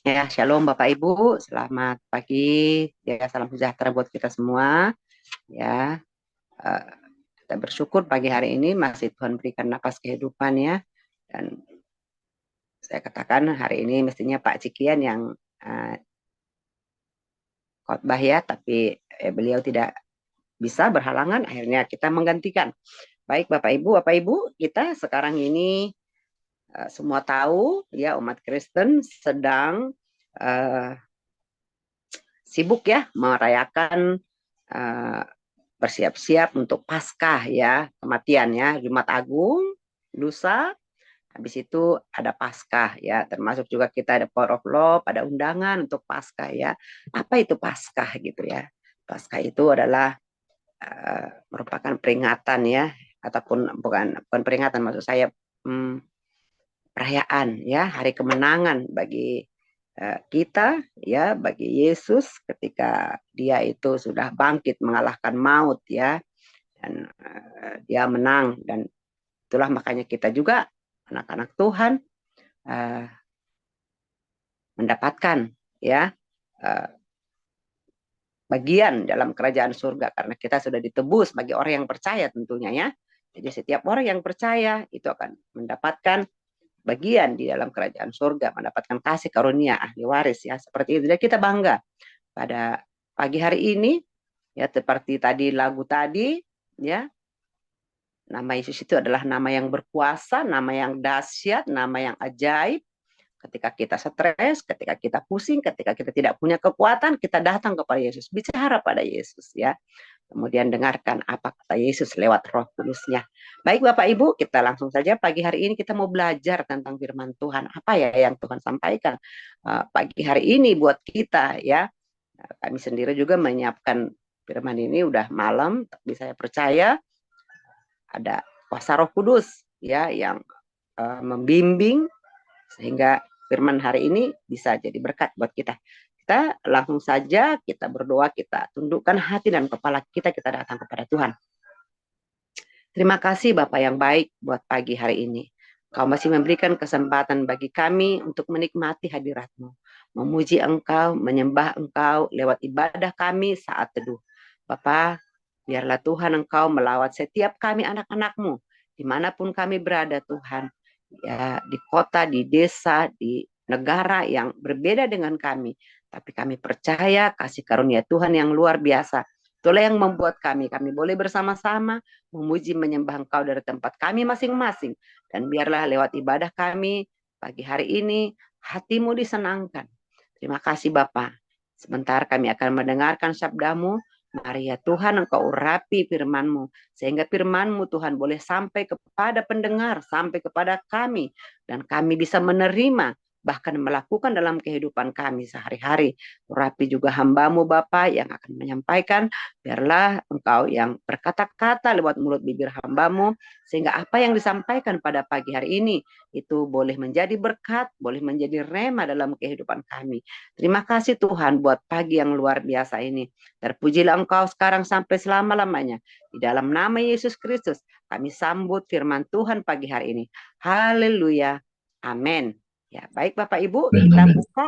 Ya, shalom Bapak Ibu, selamat pagi. Ya, salam sejahtera buat kita semua. Ya, eh, kita bersyukur pagi hari ini masih Tuhan berikan napas kehidupan ya. Dan saya katakan hari ini mestinya Pak Cikian yang eh, khotbah ya, tapi beliau tidak bisa berhalangan. Akhirnya kita menggantikan. Baik Bapak Ibu, kita sekarang ini semua tahu ya umat Kristen sedang eh, sibuk ya merayakan eh, bersiap-siap untuk Paskah ya, kematian ya, Jumat Agung, lusa, habis itu ada Paskah ya, termasuk juga kita ada Power of Love, ada undangan untuk Paskah ya. Apa itu Paskah gitu ya? Paskah itu adalah merupakan peringatan ya, ataupun bukan peringatan maksud saya hmm, perayaan ya, hari kemenangan bagi kita ya, bagi Yesus ketika dia itu sudah bangkit mengalahkan maut ya, dan dia menang, dan itulah makanya kita juga anak-anak Tuhan uh, mendapatkan ya uh, bagian dalam kerajaan surga karena kita sudah ditebus bagi orang yang percaya tentunya ya. Jadi setiap orang yang percaya itu akan mendapatkan bagian di dalam kerajaan surga, mendapatkan kasih karunia ahli waris ya, seperti itu. Jadi kita bangga pada pagi hari ini ya, seperti tadi lagu tadi ya, nama Yesus itu adalah nama yang berkuasa, nama yang dahsyat, nama yang ajaib. Ketika kita stres, ketika kita pusing, ketika kita tidak punya kekuatan, kita datang kepada Yesus, bicara pada Yesus ya. Kemudian dengarkan apa kata Yesus lewat Roh Kudusnya. Baik Bapak Ibu, kita langsung saja pagi hari ini kita mau belajar tentang firman Tuhan. Apa ya yang Tuhan sampaikan pagi hari ini buat kita ya. Kami sendiri juga menyiapkan firman ini udah malam, tapi saya percaya ada kuasa Roh Kudus ya yang membimbing sehingga firman hari ini bisa jadi berkat buat kita. Kita langsung saja kita berdoa, kita tundukkan hati dan kepala kita, kita datang kepada Tuhan. Terima kasih Bapak yang baik buat pagi hari ini. Kau masih memberikan kesempatan bagi kami untuk menikmati hadirat-Mu, memuji Engkau, menyembah Engkau lewat ibadah kami saat teduh. Bapak, biarlah Tuhan Engkau melawat setiap kami anak-anak-Mu, dimanapun kami berada Tuhan, ya, di kota, di desa, di negara yang berbeda dengan kami. Tapi kami percaya kasih karunia Tuhan yang luar biasa. Itulah yang membuat kami boleh bersama-sama memuji menyembah Engkau dari tempat kami masing-masing. Dan biarlah lewat ibadah kami pagi hari ini, hatimu disenangkan. Terima kasih Bapa. Sebentar kami akan mendengarkan sabdamu. Mari ya Tuhan Engkau urapi firman-Mu. Sehingga firman-Mu Tuhan boleh sampai kepada pendengar, sampai kepada kami. Dan kami bisa menerima, bahkan melakukan dalam kehidupan kami sehari-hari. Urapi juga hamba-Mu Bapa yang akan menyampaikan. Biarlah Engkau yang berkata-kata lewat mulut bibir hamba-Mu, sehingga apa yang disampaikan pada pagi hari ini itu boleh menjadi berkat, boleh menjadi rema dalam kehidupan kami. Terima kasih Tuhan buat pagi yang luar biasa ini. Terpujilah Engkau sekarang sampai selama-lamanya. Di dalam nama Yesus Kristus kami sambut firman Tuhan pagi hari ini. Haleluya. Amin. Ya, baik Bapak Ibu, Amin, kita amin. buka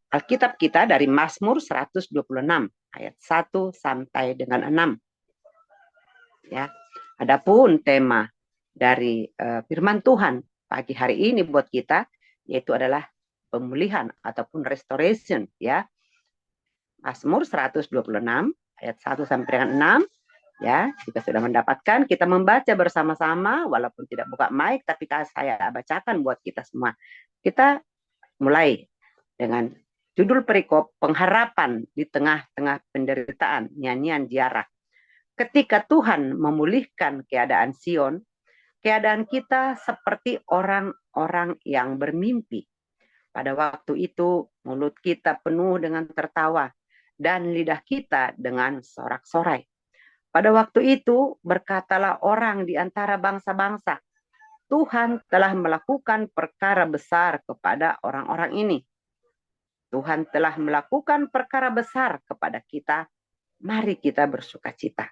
Alkitab kita dari Mazmur 126 ayat 1 sampai dengan 6. Ya. Adapun tema dari firman Tuhan pagi hari ini buat kita yaitu adalah pemulihan ataupun restoration ya. Mazmur 126 ayat 1 sampai dengan 6 ya. Jika sudah mendapatkan, kita membaca bersama-sama walaupun tidak buka mic, tapi saya bacakan buat kita semua. Kita mulai dengan judul perikop pengharapan di tengah-tengah penderitaan, nyanyian ziarah. Ketika Tuhan memulihkan keadaan Sion, keadaan kita seperti orang-orang yang bermimpi. Pada waktu itu mulut kita penuh dengan tertawa dan lidah kita dengan sorak-sorai. Pada waktu itu berkatalah orang di antara bangsa-bangsa, Tuhan telah melakukan perkara besar kepada orang-orang ini. Tuhan telah melakukan perkara besar kepada kita. Mari kita bersuka cita.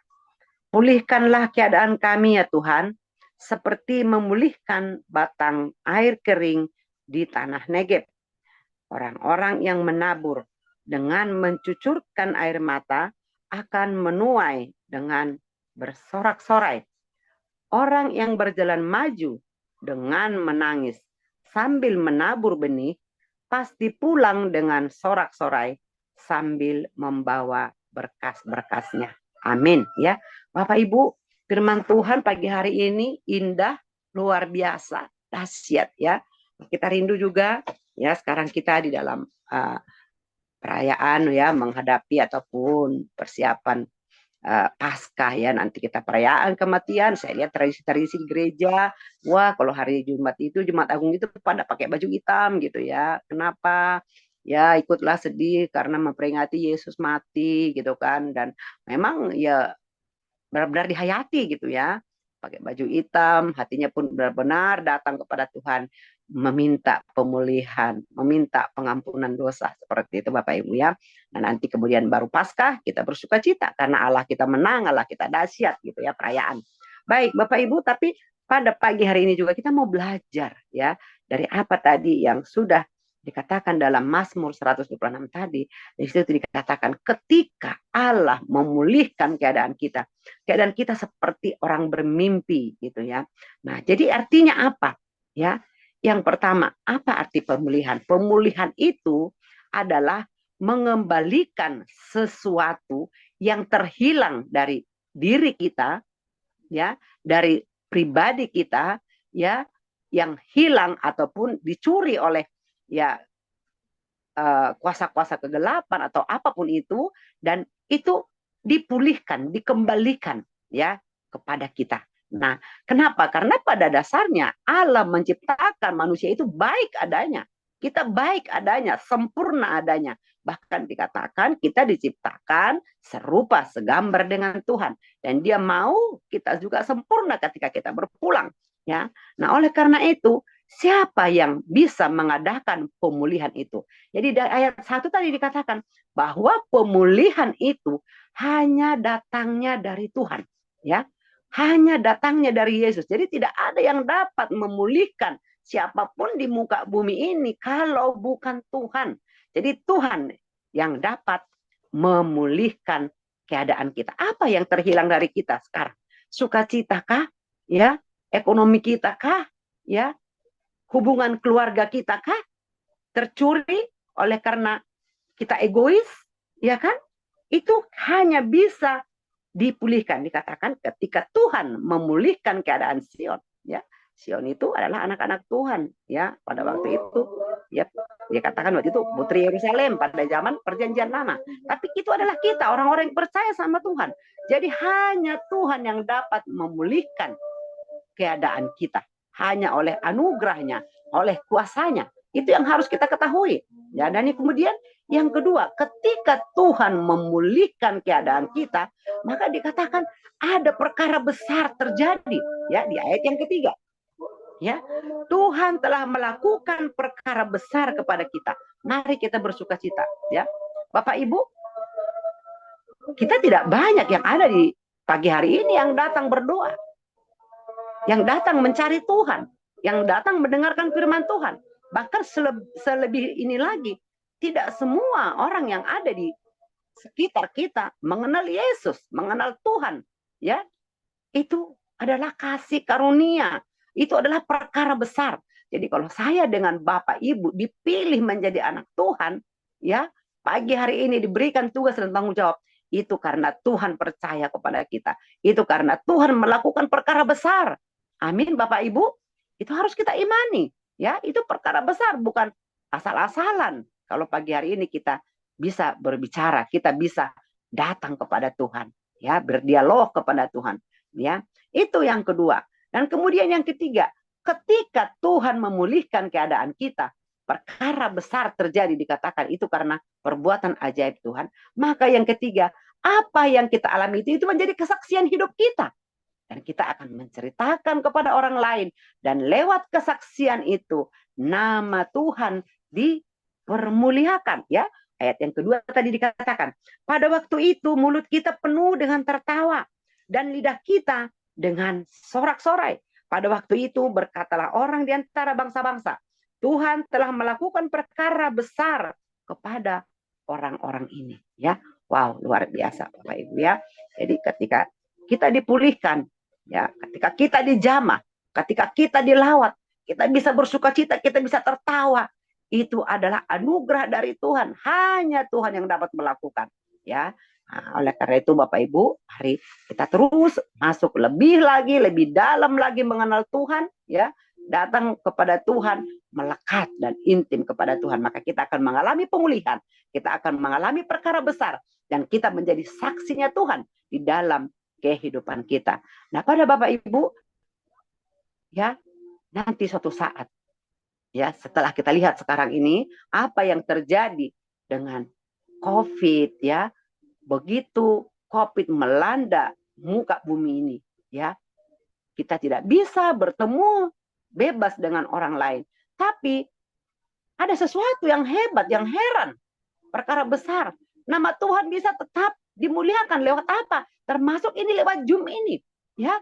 Pulihkanlah keadaan kami ya Tuhan, seperti memulihkan batang air kering di tanah Negeb. Orang-orang yang menabur dengan mencucurkan air mata akan menuai dengan bersorak-sorai. Orang yang berjalan maju dengan menangis sambil menabur benih pasti pulang dengan sorak-sorai sambil membawa berkas-berkasnya. Amin ya. Bapak Ibu, firman Tuhan pagi hari ini indah, luar biasa, dahsyat ya. Kita rindu juga ya, sekarang kita di dalam perayaan ya, menghadapi ataupun persiapan Paskah ya, nanti kita perayaan kematian. Saya lihat tradisi-tradisi di gereja, wah kalau hari Jumat itu, Jumat Agung itu pada pakai baju hitam gitu ya. Kenapa? Ya ikutlah sedih karena memperingati Yesus mati gitu kan, dan memang ya benar-benar dihayati gitu ya, pakai baju hitam, hatinya pun benar-benar datang kepada Tuhan, meminta pemulihan, meminta pengampunan dosa, seperti itu Bapak Ibu ya. Nah nanti kemudian baru Paskah kita bersuka cita karena Allah kita menang, Allah kita dahsyat gitu ya, perayaan. Baik Bapak Ibu, tapi pada pagi hari ini juga kita mau belajar ya dari apa tadi yang sudah dikatakan dalam Mazmur 126 tadi. Di situ dikatakan ketika Allah memulihkan keadaan kita seperti orang bermimpi gitu ya. Nah, jadi artinya apa? Ya. Yang pertama, apa arti pemulihan? Pemulihan itu adalah mengembalikan sesuatu yang terhilang dari diri kita ya, dari pribadi kita ya, yang hilang ataupun dicuri oleh ya kuasa-kuasa kegelapan atau apapun itu, dan itu dipulihkan, dikembalikan ya kepada kita. Nah, kenapa? Karena pada dasarnya Allah menciptakan manusia itu baik adanya. Kita baik adanya, sempurna adanya. Bahkan dikatakan kita diciptakan serupa segambar dengan Tuhan, dan Dia mau kita juga sempurna ketika kita berpulang ya. Nah, oleh karena itu siapa yang bisa mengadakan pemulihan itu? Jadi dari ayat 1 tadi dikatakan bahwa pemulihan itu hanya datangnya dari Tuhan, ya. Hanya datangnya dari Yesus. Jadi tidak ada yang dapat memulihkan siapapun di muka bumi ini kalau bukan Tuhan. Jadi Tuhan yang dapat memulihkan keadaan kita. Apa yang terhilang dari kita sekarang? Sukacita kah? Ya, ekonomi kita kah? Ya, hubungan keluarga kita kah tercuri oleh karena kita egois, ya kan? Itu hanya bisa dipulihkan, dikatakan ketika Tuhan memulihkan keadaan Sion, ya. Sion itu adalah anak-anak Tuhan, ya. Pada waktu itu, ya, dikatakan waktu itu putri Yerusalem pada zaman perjanjian lama. Tapi itu adalah kita, orang-orang yang percaya sama Tuhan. Jadi hanya Tuhan yang dapat memulihkan keadaan kita, hanya oleh anugerahnya, oleh kuasanya. Itu yang harus kita ketahui. Ya, dan kemudian yang kedua, ketika Tuhan memulihkan keadaan kita, maka dikatakan ada perkara besar terjadi. Ya, di ayat yang ketiga. Ya, Tuhan telah melakukan perkara besar kepada kita. Mari kita bersuka cita. Ya, Bapak Ibu, kita tidak banyak yang ada di pagi hari ini yang datang berdoa, yang datang mencari Tuhan, yang datang mendengarkan firman Tuhan. Bahkan selebih ini lagi, tidak semua orang yang ada di sekitar kita mengenal Yesus, mengenal Tuhan. Ya, itu adalah kasih karunia. Itu adalah perkara besar. Jadi kalau saya dengan Bapak Ibu dipilih menjadi anak Tuhan, ya, pagi hari ini diberikan tugas dan tanggung jawab, itu karena Tuhan percaya kepada kita. Itu karena Tuhan melakukan perkara besar. Amin, Bapak Ibu. Itu harus kita imani. Ya, itu perkara besar, bukan asal-asalan. Kalau pagi hari ini kita bisa berbicara, kita bisa datang kepada Tuhan, ya, berdialog kepada Tuhan, ya. Itu yang kedua. Dan kemudian yang ketiga, ketika Tuhan memulihkan keadaan kita, perkara besar terjadi, dikatakan itu karena perbuatan ajaib Tuhan. Maka yang ketiga, apa yang kita alami itu menjadi kesaksian hidup kita. Dan kita akan menceritakan kepada orang lain. Dan lewat kesaksian itu, nama Tuhan dipermuliakan. Ya, ayat yang kedua tadi dikatakan, pada waktu itu mulut kita penuh dengan tertawa. Dan lidah kita dengan sorak-sorai. Pada waktu itu berkatalah orang di antara bangsa-bangsa, Tuhan telah melakukan perkara besar kepada orang-orang ini, ya. Wow, luar biasa Bapak Ibu ya. Jadi ketika kita dipulihkan, ya, ketika kita dijamah, ketika kita dilawat, kita bisa bersukacita, kita bisa tertawa. Itu adalah anugerah dari Tuhan. Hanya Tuhan yang dapat melakukan, ya. Nah, oleh karena itu Bapak Ibu, mari kita terus masuk lebih lagi, lebih dalam lagi mengenal Tuhan, ya. Datang kepada Tuhan, melekat dan intim kepada Tuhan, maka kita akan mengalami pemulihan, kita akan mengalami perkara besar, dan kita menjadi saksinya Tuhan di dalam kehidupan kita. Nah, pada Bapak Ibu, ya, nanti suatu saat, ya, setelah kita lihat sekarang ini apa yang terjadi dengan COVID, ya, begitu COVID melanda muka bumi ini, ya, kita tidak bisa bertemu bebas dengan orang lain. Tapi ada sesuatu yang hebat, yang heran, perkara besar. Nama Tuhan bisa tetap dimuliakan lewat apa? Termasuk ini lewat Zoom ini, ya.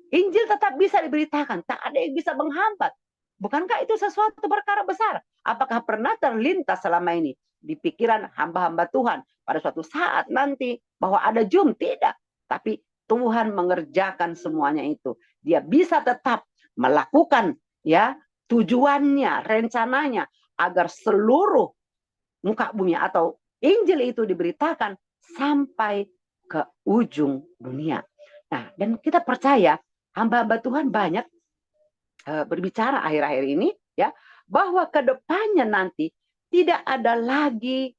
Injil tetap bisa diberitakan, tak ada yang bisa menghambat. Bukankah itu sesuatu perkara besar? Apakah pernah terlintas selama ini di pikiran hamba-hamba Tuhan pada suatu saat nanti bahwa ada Zoom? Tidak. Tapi Tuhan mengerjakan semuanya itu. Dia bisa tetap melakukan, ya, tujuannya, rencananya agar seluruh muka bumi atau Injil itu diberitakan sampai ke ujung dunia. Nah, dan kita percaya hamba-hamba Tuhan banyak berbicara akhir-akhir ini, ya, bahwa ke depannya nanti tidak ada lagi,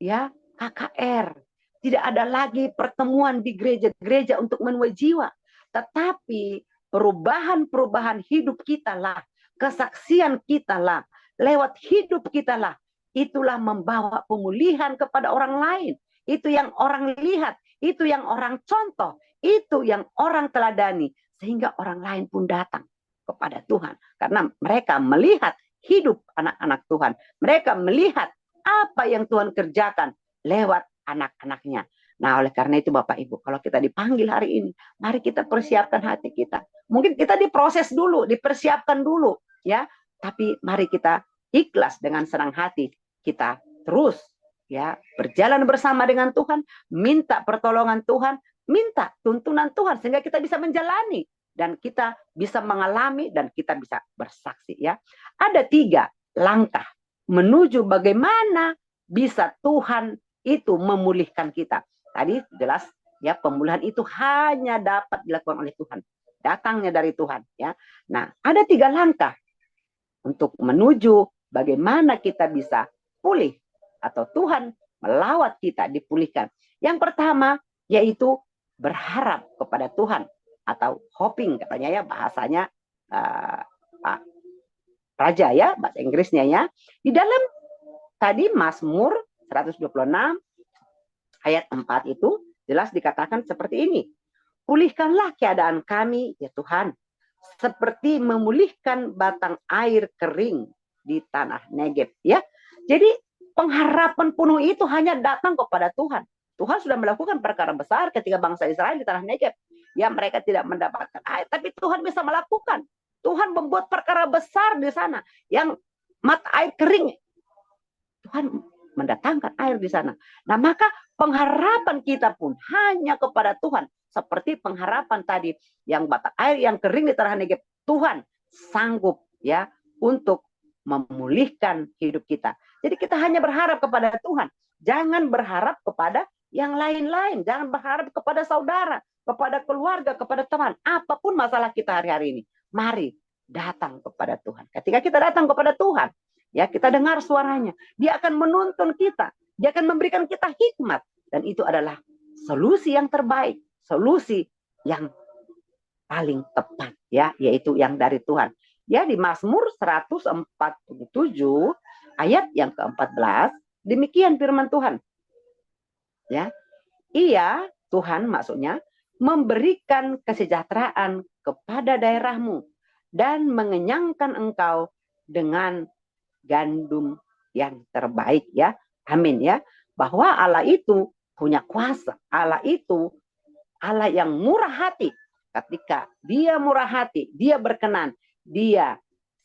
ya, KKR, tidak ada lagi pertemuan di gereja-gereja untuk menuai jiwa, tetapi perubahan-perubahan hidup kita lah, kesaksian kita lah, lewat hidup kita lah, itulah membawa pemulihan kepada orang lain. Itu yang orang lihat, itu yang orang contoh, itu yang orang teladani, sehingga orang lain pun datang kepada Tuhan. Karena mereka melihat hidup anak-anak Tuhan. Mereka melihat apa yang Tuhan kerjakan lewat anak-anaknya. Nah, oleh karena itu Bapak Ibu, kalau kita dipanggil hari ini, mari kita persiapkan hati kita. Mungkin kita diproses dulu, dipersiapkan dulu, ya. Tapi mari kita ikhlas dengan senang hati. Kita terus, ya, berjalan bersama dengan Tuhan, minta pertolongan Tuhan, minta tuntunan Tuhan sehingga kita bisa menjalani dan kita bisa mengalami dan kita bisa bersaksi, ya. Ada 3 langkah menuju bagaimana bisa Tuhan itu memulihkan kita. Tadi jelas, ya, pemulihan itu hanya dapat dilakukan oleh Tuhan. Datangnya dari Tuhan, ya. Nah, ada 3 langkah untuk menuju bagaimana kita bisa pulih atau Tuhan melawat kita dipulihkan. Yang pertama yaitu berharap kepada Tuhan atau hoping katanya, ya, bahasanya Pak Raja, ya, bahasa Inggrisnya, ya. Di dalam tadi Mazmur 126 ayat 4 itu jelas dikatakan seperti ini. Pulihkanlah keadaan kami, ya Tuhan, seperti memulihkan batang air kering di tanah Negeb, ya. Jadi pengharapan penuh itu hanya datang kepada Tuhan. Tuhan sudah melakukan perkara besar ketika bangsa Israel di tanah Negeb. Ya, mereka tidak mendapatkan air, tapi Tuhan bisa melakukan. Tuhan membuat perkara besar di sana yang mata air kering. Tuhan mendatangkan air di sana. Nah, maka pengharapan kita pun hanya kepada Tuhan. Seperti pengharapan tadi yang batang air yang kering di tanah Negeb. Tuhan sanggup, ya, untuk memulihkan hidup kita. Jadi kita hanya berharap kepada Tuhan. Jangan berharap kepada yang lain-lain. Jangan berharap kepada saudara, kepada keluarga, kepada teman. Apapun masalah kita hari-hari ini, mari datang kepada Tuhan. Ketika kita datang kepada Tuhan, ya, kita dengar suaranya. Dia akan menuntun kita. Dia akan memberikan kita hikmat. Dan itu adalah solusi yang terbaik. Solusi yang paling tepat, ya, yaitu yang dari Tuhan. Ya, di Mazmur 147 ayat yang ke-14, demikian firman Tuhan. Ya, Ia, Tuhan maksudnya, memberikan kesejahteraan kepada daerahmu dan mengenyangkan engkau dengan gandum yang terbaik, ya. Amin, ya. Bahwa Allah itu punya kuasa. Allah itu Allah yang murah hati. Ketika Dia murah hati, Dia berkenan, Dia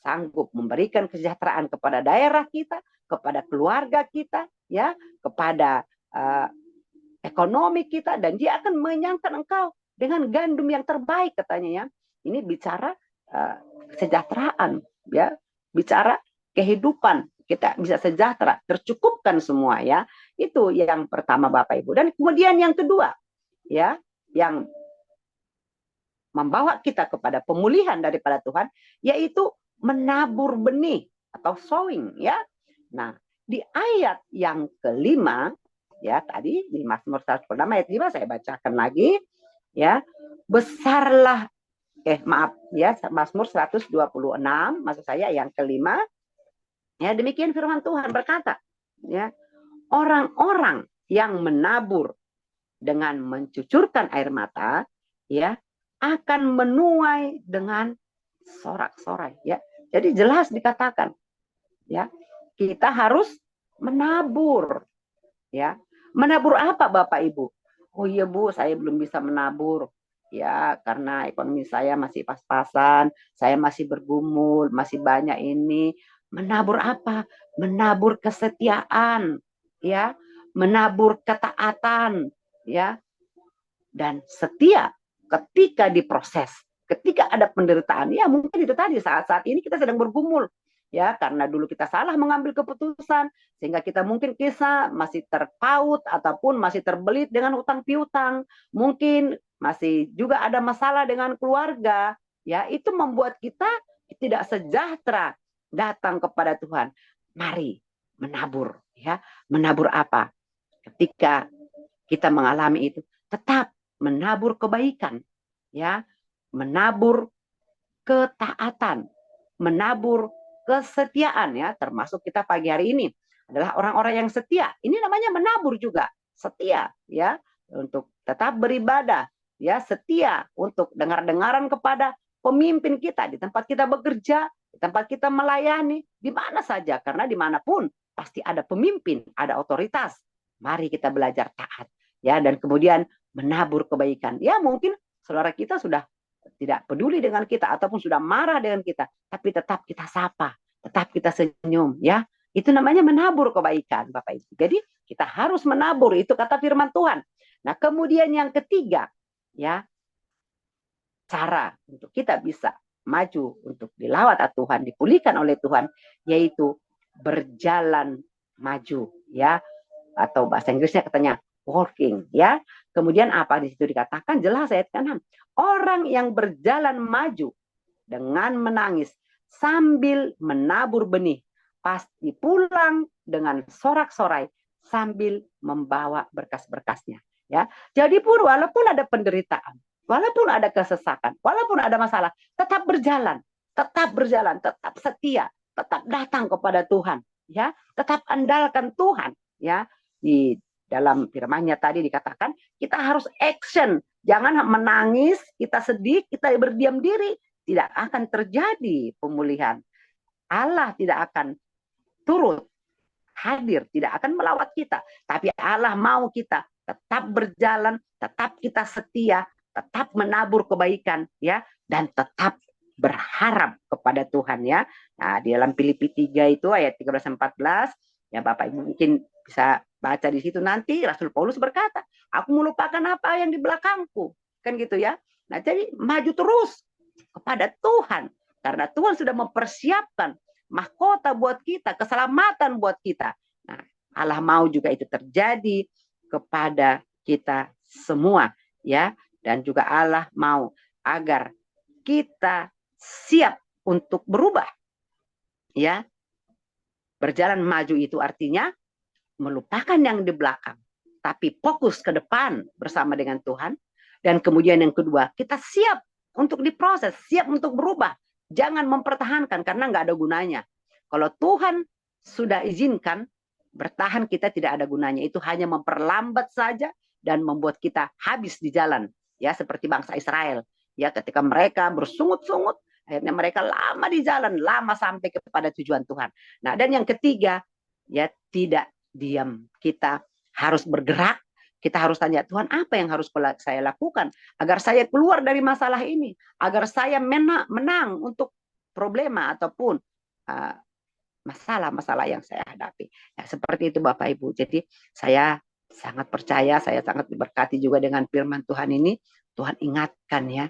sanggup memberikan kesejahteraan kepada daerah kita, kepada keluarga kita, ya, kepada ekonomi kita, dan dia akan menyangkan engkau dengan gandum yang terbaik katanya ya. Ini bicara kesejahteraan, ya, bicara kehidupan kita bisa sejahtera, tercukupkan semua ya. Itu yang pertama Bapak Ibu. Dan kemudian yang kedua, ya, yang membawa kita kepada pemulihan daripada Tuhan, yaitu menabur benih atau sowing ya. Nah, di ayat yang kelima, ya tadi di Mazmur 106 ayat 5 saya bacakan lagi, ya. Besarlah, maaf ya, Mazmur 126 maksud saya yang kelima, ya, demikian firman Tuhan berkata, ya, orang-orang yang menabur dengan mencucurkan air mata, ya, akan menuai dengan sorak-sorai, ya. Jadi jelas dikatakan, ya, kita harus menabur, ya. Menabur apa Bapak Ibu? Oh iya Bu, saya belum bisa menabur, ya, karena ekonomi saya masih pas-pasan, saya masih bergumul, masih banyak ini. Menabur apa? Menabur kesetiaan, ya, menabur ketaatan, ya, dan setia ketika diproses, ketika ada penderitaan. Ya mungkin itu tadi, saat-saat ini kita sedang bergumul, ya, karena dulu kita salah mengambil keputusan, sehingga kita mungkin kisah masih terpaut ataupun masih terbelit dengan hutang piutang, mungkin masih juga ada masalah dengan keluarga, ya, itu membuat kita tidak sejahtera datang kepada Tuhan. Mari menabur, ya. Menabur apa? Ketika kita mengalami itu, tetap menabur kebaikan, ya, menabur ketaatan, menabur kesetiaan, ya, termasuk kita pagi hari ini adalah orang-orang yang setia. Ini namanya menabur juga, setia, ya, untuk tetap beribadah, ya, setia untuk dengar-dengaran kepada pemimpin kita di tempat kita bekerja, di tempat kita melayani, di mana saja, karena dimanapun pasti ada pemimpin, ada otoritas. Mari kita belajar taat, ya, dan kemudian menabur kebaikan. Ya mungkin saudara kita sudah tidak peduli dengan kita ataupun sudah marah dengan kita, tapi tetap kita sapa, tetap kita senyum, ya. Itu namanya menabur kebaikan, Bapak Ibu. Jadi kita harus menabur, itu kata firman Tuhan. Nah, kemudian yang ketiga, ya, cara untuk kita bisa maju untuk dilawat Tuhan, dipulihkan oleh Tuhan, yaitu berjalan maju, ya, atau bahasa Inggrisnya katanya walking, ya. Kemudian apa di situ dikatakan jelas ayat ke-6. Orang yang berjalan maju dengan menangis sambil menabur benih pasti pulang dengan sorak-sorai sambil membawa berkas-berkasnya, ya. Jadi pun walaupun ada penderitaan, walaupun ada kesesakan, walaupun ada masalah, tetap berjalan, tetap setia, tetap datang kepada Tuhan, ya. Tetap andalkan Tuhan, ya. Di dalam firman-Nya tadi dikatakan kita harus action, jangan menangis, kita sedih, kita berdiam diri, tidak akan terjadi pemulihan. Allah tidak akan turut hadir, tidak akan melawat kita, tapi Allah mau kita tetap berjalan, tetap kita setia, tetap menabur kebaikan, ya, dan tetap berharap kepada Tuhan, ya. Nah, di dalam Filipi 3 itu ayat 13-14, ya, Bapak Ibu mungkin bisa baca di situ nanti. Rasul Paulus berkata, aku melupakan apa yang di belakangku, kan gitu ya. Nah, jadi maju terus kepada Tuhan, karena Tuhan sudah mempersiapkan mahkota buat kita, keselamatan buat kita. Nah, Allah mau juga itu terjadi kepada kita semua, ya. Dan juga Allah mau agar kita siap untuk berubah, ya. Berjalan maju itu artinya melupakan yang di belakang, tapi fokus ke depan bersama dengan Tuhan. Dan kemudian yang kedua, kita siap untuk diproses, siap untuk berubah. Jangan mempertahankan karena nggak ada gunanya. Kalau Tuhan sudah izinkan bertahan, kita tidak ada gunanya. Itu hanya memperlambat saja dan membuat kita habis di jalan. Ya, seperti bangsa Israel. Ya, ketika mereka bersungut-sungut, akhirnya mereka lama di jalan, lama sampai kepada tujuan Tuhan. Nah, dan yang ketiga, ya, tidak diam. Kita harus bergerak. Kita harus tanya, Tuhan, apa yang harus saya lakukan agar saya keluar dari masalah ini, agar saya menang untuk problema ataupun masalah-masalah yang saya hadapi. Ya, seperti itu Bapak Ibu. Jadi saya sangat percaya, saya sangat diberkati juga dengan firman Tuhan ini. Tuhan ingatkan ya,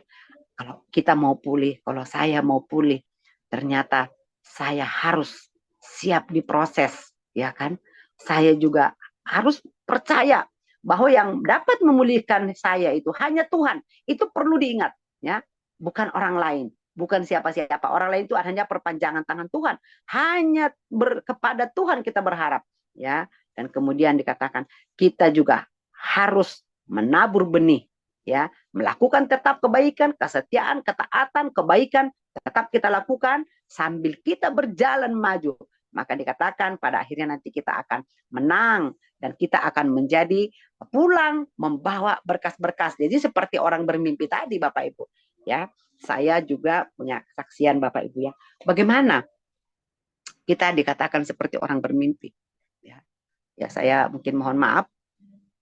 kalau kita mau pulih, kalau saya mau pulih, ternyata saya harus siap diproses, ya kan? Saya juga harus percaya bahwa yang dapat memulihkan saya itu hanya Tuhan. Itu perlu diingat, ya, bukan orang lain, bukan siapa-siapa. Orang lain itu hanya perpanjangan tangan Tuhan. Hanya kepada Tuhan kita berharap, ya. Dan kemudian dikatakan kita juga harus menabur benih, ya, melakukan tetap kebaikan, kesetiaan, ketaatan, kebaikan tetap kita lakukan sambil kita berjalan maju. Maka dikatakan pada akhirnya nanti kita akan menang dan kita akan menjadi pulang membawa berkas-berkas. Jadi seperti orang bermimpi tadi Bapak Ibu, ya. Saya juga punya kesaksian Bapak Ibu, ya. Bagaimana kita dikatakan seperti orang bermimpi, ya. Ya saya mungkin mohon maaf,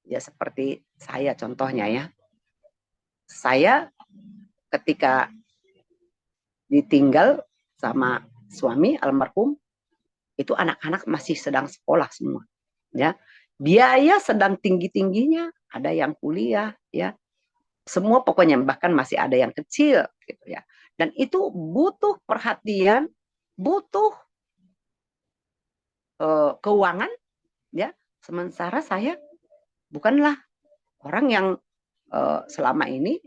ya seperti saya contohnya, ya. Saya ketika ditinggal sama suami almarhum, itu anak-anak masih sedang sekolah semua, ya. Biaya sedang tinggi-tingginya, ada yang kuliah, ya. Semua pokoknya bahkan masih ada yang kecil gitu, ya. Dan itu butuh perhatian, butuh keuangan, ya. Sementara saya bukanlah orang yang selama ini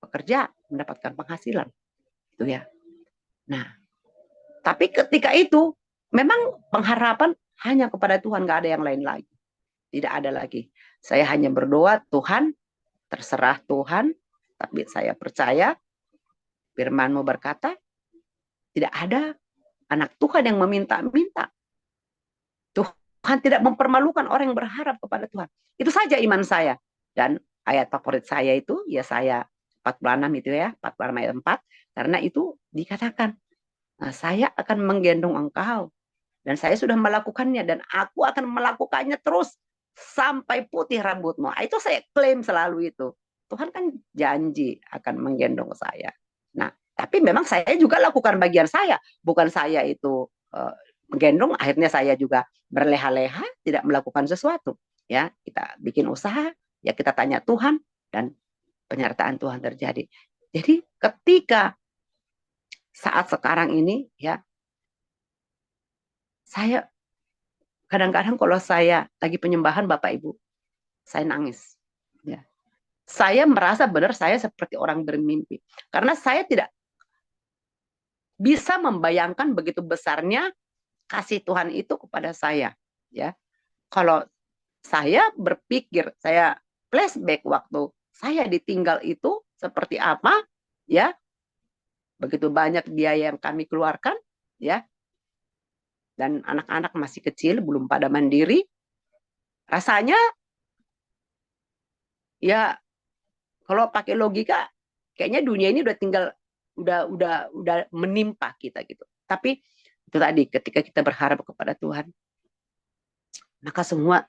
bekerja mendapatkan penghasilan, gitu ya. Nah, tapi ketika itu memang pengharapan hanya kepada Tuhan, nggak ada yang lain lagi. Tidak ada lagi. Saya hanya berdoa, Tuhan, terserah Tuhan, tapi saya percaya firman-Mu berkata, tidak ada anak Tuhan yang meminta-minta. Tuhan tidak mempermalukan orang yang berharap kepada Tuhan. Itu saja iman saya. Dan ayat favorit saya itu, ya saya 46 itu, ya, 46 ayat 4, karena itu dikatakan, nah, saya akan menggendong engkau, dan saya sudah melakukannya, dan aku akan melakukannya terus sampai putih rambutmu. Itu saya klaim selalu itu. Tuhan kan janji akan menggendong saya. Nah, tapi memang saya juga lakukan bagian saya. Bukan saya itu menggendong, akhirnya saya juga berleha-leha, tidak melakukan sesuatu. Ya, kita bikin usaha, ya kita tanya Tuhan, dan penyertaan Tuhan terjadi. Jadi ketika saat sekarang ini, ya, saya kadang-kadang kalau saya lagi penyembahan Bapak Ibu, saya nangis. Ya. Saya merasa benar saya seperti orang bermimpi. Karena saya tidak bisa membayangkan begitu besarnya kasih Tuhan itu kepada saya. Ya. Kalau saya berpikir, saya flashback waktu saya ditinggal itu seperti apa, ya. Begitu banyak biaya yang kami keluarkan, ya. Dan anak-anak masih kecil, belum pada mandiri. Rasanya, ya, kalau pakai logika, kayaknya dunia ini udah tinggal, udah menimpa kita gitu. Tapi itu tadi, ketika kita berharap kepada Tuhan, maka semua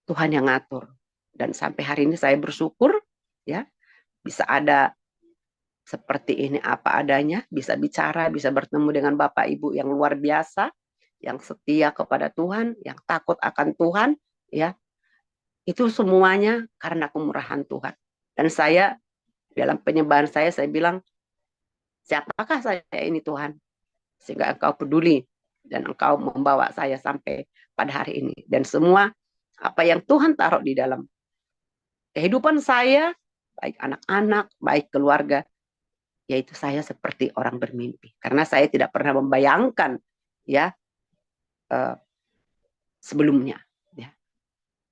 Tuhan yang ngatur. Dan sampai hari ini saya bersyukur, ya, bisa ada seperti ini apa adanya, bisa bicara, bisa bertemu dengan Bapak Ibu yang luar biasa, yang setia kepada Tuhan, yang takut akan Tuhan, ya. Itu semuanya karena kemurahan Tuhan. Dan saya dalam penyembahan saya bilang, siapakah saya ini Tuhan? Sehingga Engkau peduli dan Engkau membawa saya sampai pada hari ini. Dan semua apa yang Tuhan taruh di dalam kehidupan saya, baik anak-anak, baik keluarga, yaitu saya seperti orang bermimpi. Karena saya tidak pernah membayangkan, ya, sebelumnya. Ya.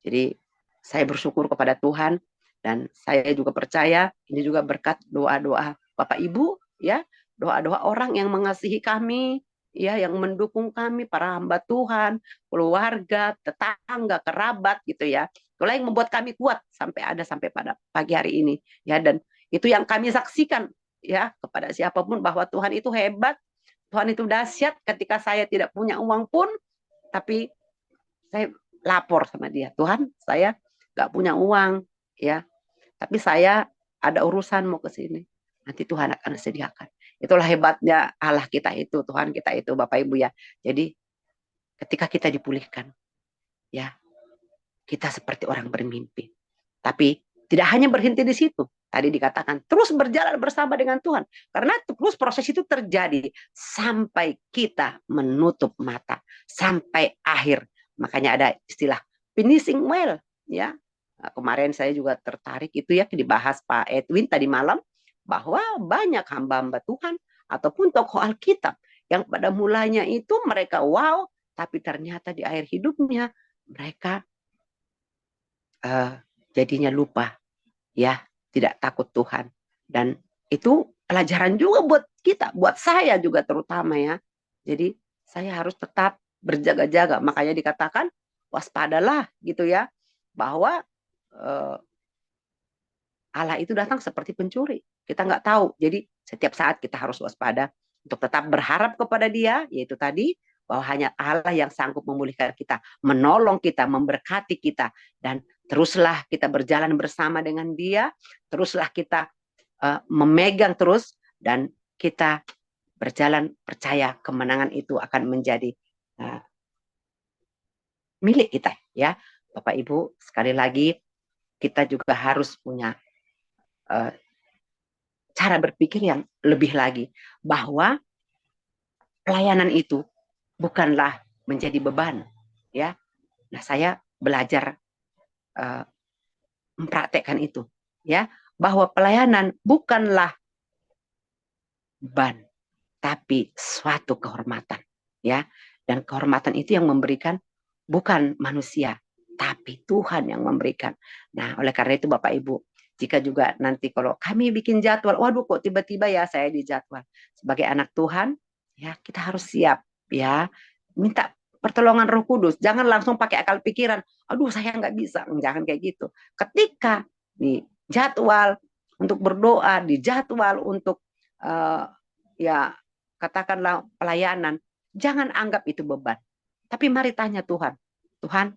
Jadi saya bersyukur kepada Tuhan, dan saya juga percaya ini juga berkat doa-doa Bapak Ibu, ya, doa-doa orang yang mengasihi kami, ya, yang mendukung kami, para hamba Tuhan, keluarga, tetangga, kerabat, gitu ya. Itulah yang membuat kami kuat sampai pada pagi hari ini, ya. Dan itu yang kami saksikan, ya, kepada siapapun, bahwa Tuhan itu hebat, Tuhan itu dahsyat. Ketika saya tidak punya uang pun, tapi saya lapor sama dia, Tuhan, saya nggak punya uang, ya, tapi saya ada urusan mau ke sini. Nanti Tuhan akan sediakan. Itulah hebatnya Allah kita itu, Tuhan kita itu, Bapak Ibu ya. Jadi ketika kita dipulihkan, ya kita seperti orang bermimpi. Tapi tidak hanya berhenti di situ. Tadi dikatakan terus berjalan bersama dengan Tuhan. Karena terus proses itu terjadi sampai kita menutup mata. Sampai akhir. Makanya ada istilah finishing well. Ya, nah, kemarin saya juga tertarik itu ya dibahas Pak Edwin tadi malam. Bahwa banyak hamba-hamba Tuhan ataupun tokoh Alkitab. Yang pada mulanya itu mereka wow. Tapi ternyata di akhir hidupnya mereka jadinya lupa, ya, tidak takut Tuhan. Dan itu pelajaran juga buat kita, buat saya juga terutama ya. Jadi saya harus tetap berjaga-jaga. Makanya dikatakan waspadalah gitu ya, bahwa Allah itu datang seperti pencuri. Kita nggak tahu. Jadi setiap saat kita harus waspada untuk tetap berharap kepada Dia, yaitu tadi bahwa hanya Allah yang sanggup memulihkan kita, menolong kita, memberkati kita, dan teruslah kita berjalan bersama dengan Dia, teruslah kita memegang terus, dan kita berjalan percaya kemenangan itu akan menjadi milik kita ya. Bapak Ibu, sekali lagi kita juga harus punya cara berpikir yang lebih lagi, bahwa pelayanan itu bukanlah menjadi beban ya. Nah, saya belajar mempraktekkan itu ya, bahwa pelayanan bukanlah beban tapi suatu kehormatan ya. Dan kehormatan itu yang memberikan bukan manusia tapi Tuhan yang memberikan. Nah, oleh karena itu Bapak Ibu, jika juga nanti kalau kami bikin jadwal, waduh kok tiba-tiba ya saya di jadwal. Sebagai anak Tuhan, ya kita harus siap ya. Minta pertolongan Roh Kudus. Jangan langsung pakai akal pikiran, aduh saya nggak bisa. Jangan kayak gitu. Ketika di jadwal untuk berdoa, di jadwal untuk ya katakanlah pelayanan, jangan anggap itu beban. Tapi mari tanya Tuhan, Tuhan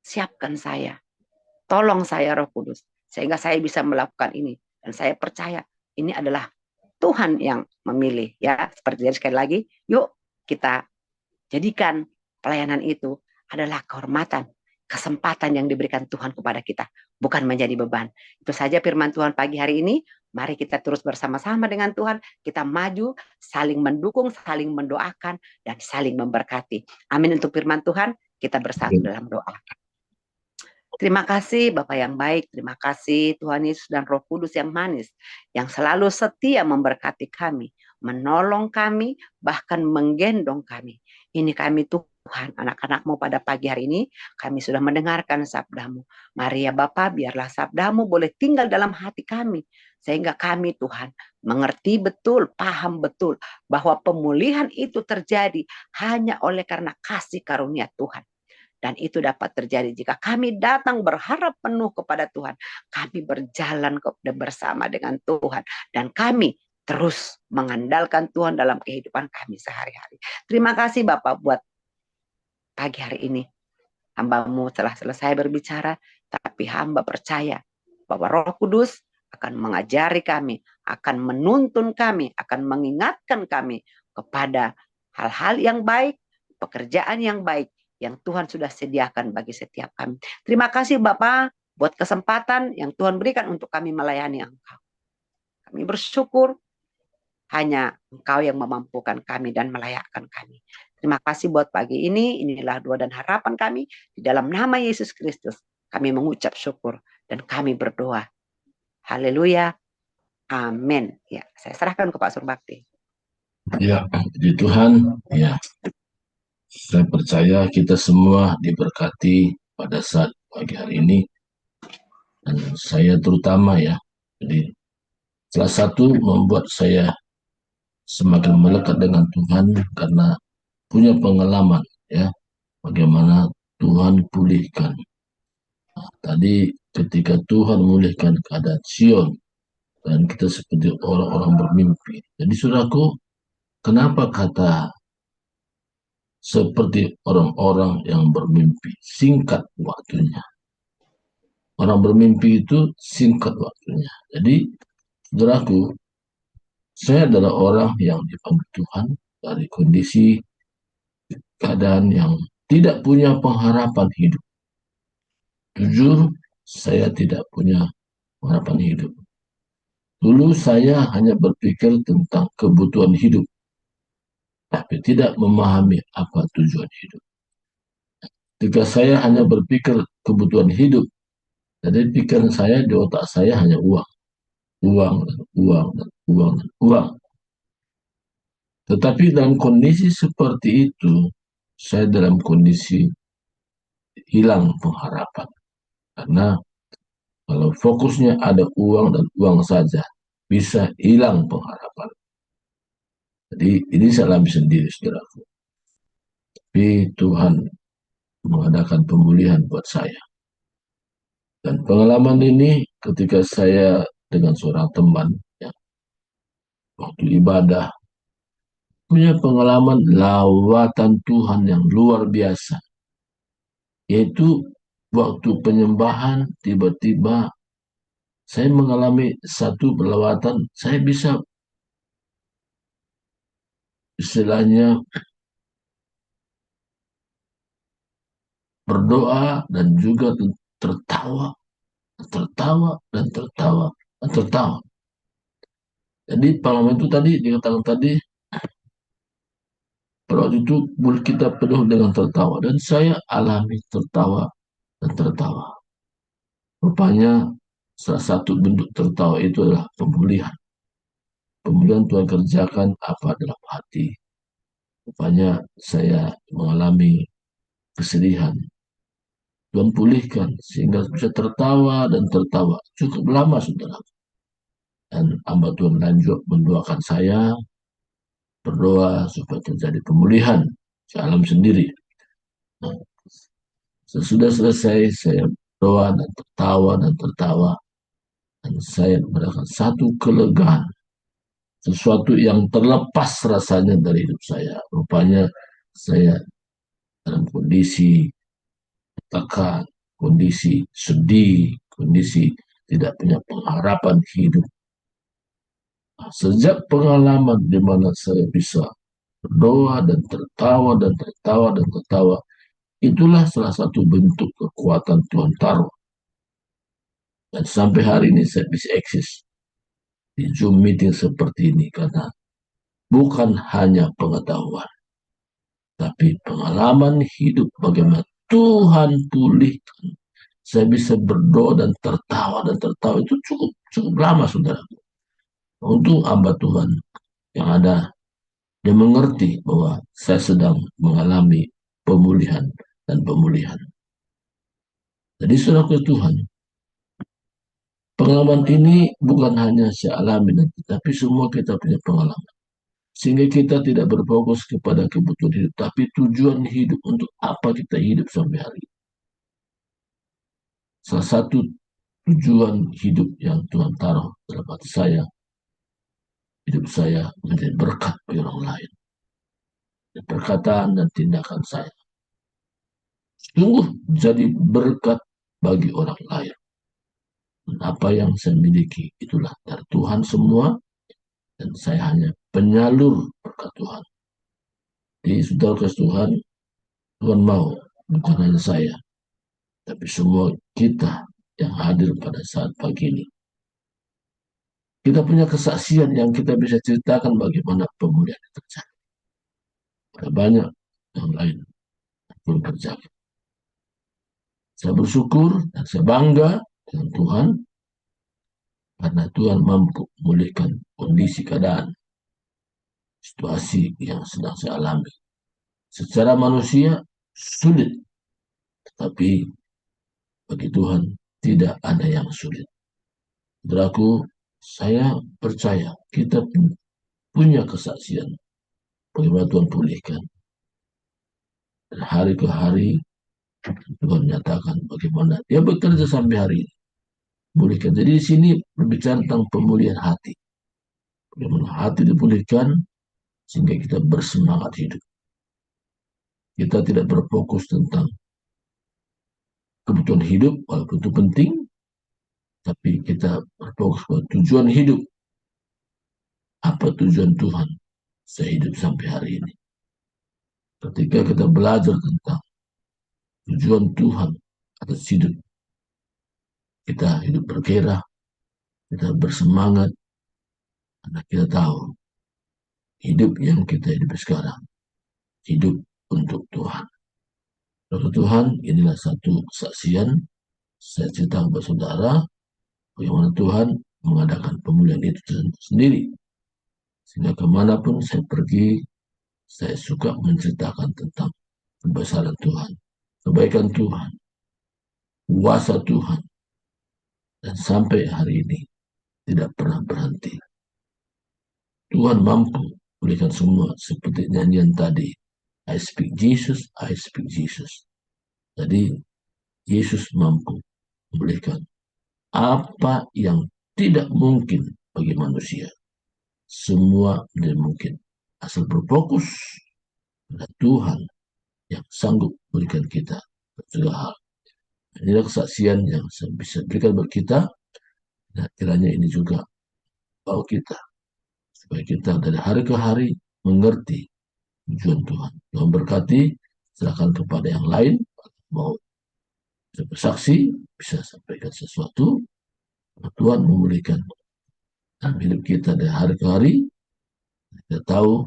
siapkan saya, tolong saya Roh Kudus, sehingga saya bisa melakukan ini. Dan saya percaya ini adalah Tuhan yang memilih ya. Seperti sekali lagi, yuk kita jadikan pelayanan itu adalah kehormatan, kesempatan yang diberikan Tuhan kepada kita, bukan menjadi beban. Itu saja firman Tuhan pagi hari ini. Mari kita terus bersama-sama dengan Tuhan, kita maju, saling mendukung, saling mendoakan, dan saling memberkati. Amin untuk firman Tuhan, kita bersatu dalam doa. Terima kasih Bapak yang baik, terima kasih Tuhan Yesus dan Roh Kudus yang manis, yang selalu setia memberkati kami, menolong kami, bahkan menggendong kami. Ini kami Tuhan, anak-anak-Mu pada pagi hari ini, kami sudah mendengarkan sabda-Mu. Mari ya Bapa, biarlah sabda-Mu boleh tinggal dalam hati kami, sehingga kami Tuhan mengerti betul, paham betul, bahwa pemulihan itu terjadi hanya oleh karena kasih karunia Tuhan. Dan itu dapat terjadi jika kami datang berharap penuh kepada Tuhan. Kami berjalan bersama dengan Tuhan. Dan kami terus mengandalkan Tuhan dalam kehidupan kami sehari-hari. Terima kasih Bapak buat pagi hari ini. Hamba-Mu telah selesai berbicara, tapi hamba percaya bahwa Roh Kudus akan mengajari kami, akan menuntun kami, akan mengingatkan kami kepada hal-hal yang baik, pekerjaan yang baik, yang Tuhan sudah sediakan bagi setiap kami. Terima kasih Bapak buat kesempatan yang Tuhan berikan untuk kami melayani Engkau. Kami bersyukur hanya Engkau yang memampukan kami dan melayakkan kami. Terima kasih buat pagi ini. Inilah doa dan harapan kami. Di dalam nama Yesus Kristus kami mengucap syukur dan kami berdoa. Haleluya. Amin. Ya, saya serahkan ke Pak Surbakti. Ya, puji Tuhan. Ya, saya percaya kita semua diberkati pada saat pagi hari ini, dan saya terutama ya. Jadi salah satu membuat saya semakin melekat dengan Tuhan karena punya pengalaman ya, bagaimana Tuhan pulihkan. Nah, tadi ketika Tuhan memulihkan keadaan Sion, dan kita seperti orang-orang bermimpi. Jadi saudaraku, kenapa kata seperti orang-orang yang bermimpi, singkat waktunya. Orang bermimpi itu singkat waktunya. Jadi, saudaraku, Saya adalah orang yang dipanggil Tuhan dari kondisi keadaan yang tidak punya pengharapan hidup. Jujur, saya tidak punya pengharapan hidup. Dulu saya hanya berpikir tentang kebutuhan hidup, tapi tidak memahami apa tujuan hidup. Ketika saya hanya berpikir kebutuhan hidup, jadi pikiran saya di otak saya hanya uang, uang, dan uang, dan uang, dan uang. Tetapi dalam kondisi seperti itu, saya dalam kondisi hilang pengharapan. Karena kalau fokusnya ada uang dan uang saja, bisa hilang pengharapan. Jadi ini saya alami sendiri, saudaraku. Tapi Tuhan mengadakan pemulihan buat saya. Dan pengalaman ini ketika saya dengan seorang teman, ya, waktu ibadah, punya pengalaman lawatan Tuhan yang luar biasa. Yaitu waktu penyembahan, tiba-tiba saya mengalami satu perlawatan, saya bisa istilahnya berdoa dan juga tertawa, tertawa, dan tertawa, dan tertawa. Jadi pengalaman itu tadi, dikatakan tadi, pada waktu itu mulut kita penuh dengan tertawa. Dan saya alami tertawa dan tertawa. Rupanya salah satu bentuk tertawa itu adalah pemulihan. Pemulihan Tuhan kerjakan apa dalam hati. Rupanya saya mengalami kesedihan. Tuhan pulihkan sehingga bisa tertawa dan tertawa. Cukup lama, saudara. Dan hamba Tuhan lanjut mendoakan saya, berdoa supaya terjadi pemulihan. Saya alami sendiri. Nah, sesudah selesai, saya berdoa dan tertawa dan tertawa. Dan saya mendapatkan satu kelegaan. Sesuatu yang terlepas rasanya dari hidup saya. Rupanya saya dalam kondisi tekan, kondisi sedih, kondisi tidak punya pengharapan hidup. Nah, sejak pengalaman di mana saya bisa berdoa dan tertawa dan tertawa dan tertawa, itulah salah satu bentuk kekuatan Tuhan taruh. Dan sampai hari ini saya bisa eksis di Zoom meeting seperti ini karena bukan hanya pengetahuan, tapi pengalaman hidup bagaimana Tuhan pulihkan. Saya bisa berdoa dan tertawa itu cukup cukup lama, saudara. Untuk hamba Tuhan yang ada, dia mengerti bahwa saya sedang mengalami pemulihan dan pemulihan. Jadi saudara Tuhan, pengalaman ini bukan hanya saya alami nanti, tapi semua kita punya pengalaman. Sehingga kita tidak berfokus kepada kebutuhan hidup, tapi tujuan hidup untuk apa kita hidup sampai hari ini. Salah satu tujuan hidup yang Tuhan taruh dalam hati saya, hidup saya menjadi berkat bagi orang lain. Dan perkataan dan tindakan saya sungguh jadi berkat bagi orang lain. Dan apa yang saya miliki itulah dari Tuhan semua, dan saya hanya penyalur berkat Tuhan. Jadi saudara kasih Tuhan, Tuhan mau bukan hanya saya, tapi semua kita yang hadir pada saat pagi ini. Kita punya kesaksian yang kita bisa ceritakan bagaimana pemulihan itu terjadi. Ada banyak yang lain pun terjadi. Saya bersyukur dan saya bangga dengan Tuhan karena Tuhan mampu memulihkan kondisi keadaan, situasi yang sedang saya alami. Secara manusia sulit, tetapi bagi Tuhan tidak ada yang sulit. Saudaraku, saya percaya kita punya kesaksian bagaimana Tuhan pulihkan. Dan hari ke hari Tuhan nyatakan bagaimana dia bekerja sampai hari ini. Pulihkan. Jadi di sini berbicara tentang pemulihan hati. Bagaimana hati dipulihkan sehingga kita bersemangat hidup. Kita tidak berfokus tentang kebutuhan hidup, walaupun itu penting, tapi kita berfokus pada tujuan hidup. apa tujuan Tuhan saya hidup sampai hari ini. Ketika kita belajar tentang tujuan Tuhan atas hidup, kita hidup bergairah, kita bersemangat, karena kita tahu hidup yang kita hidup sekarang, hidup untuk Tuhan. Untuk Tuhan, inilah satu kesaksian saya cerita kepada saudara, bagaimana Tuhan mengadakan pemulihan itu sendiri. Sehingga kemanapun saya pergi, saya suka menceritakan tentang kebesaran Tuhan, kebaikan Tuhan, kuasa Tuhan, dan sampai hari ini tidak pernah berhenti. Tuhan mampu berikan semua seperti nyanyian tadi. I speak Jesus, I speak Jesus. Jadi Yesus mampu memberikan apa yang tidak mungkin bagi manusia. Semua menjadi mungkin. Asal berfokus pada Tuhan yang sanggup berikan kita segala hal. Inilah kesaksian yang saya bisa berikan buat kita. Dan kiranya ini juga bawa kita supaya kita dari hari ke hari mengerti tujuan Tuhan. Tuhan berkati, silakan kepada yang lain mau bersaksi, bisa sampaikan sesuatu. Tuhan memberikan dalam hidup kita dari hari ke hari, kita tahu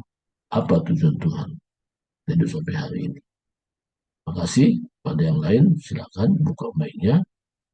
apa tujuan Tuhan hidup sampai hari ini. Terima kasih. Pada yang lain, silakan buka mic-nya.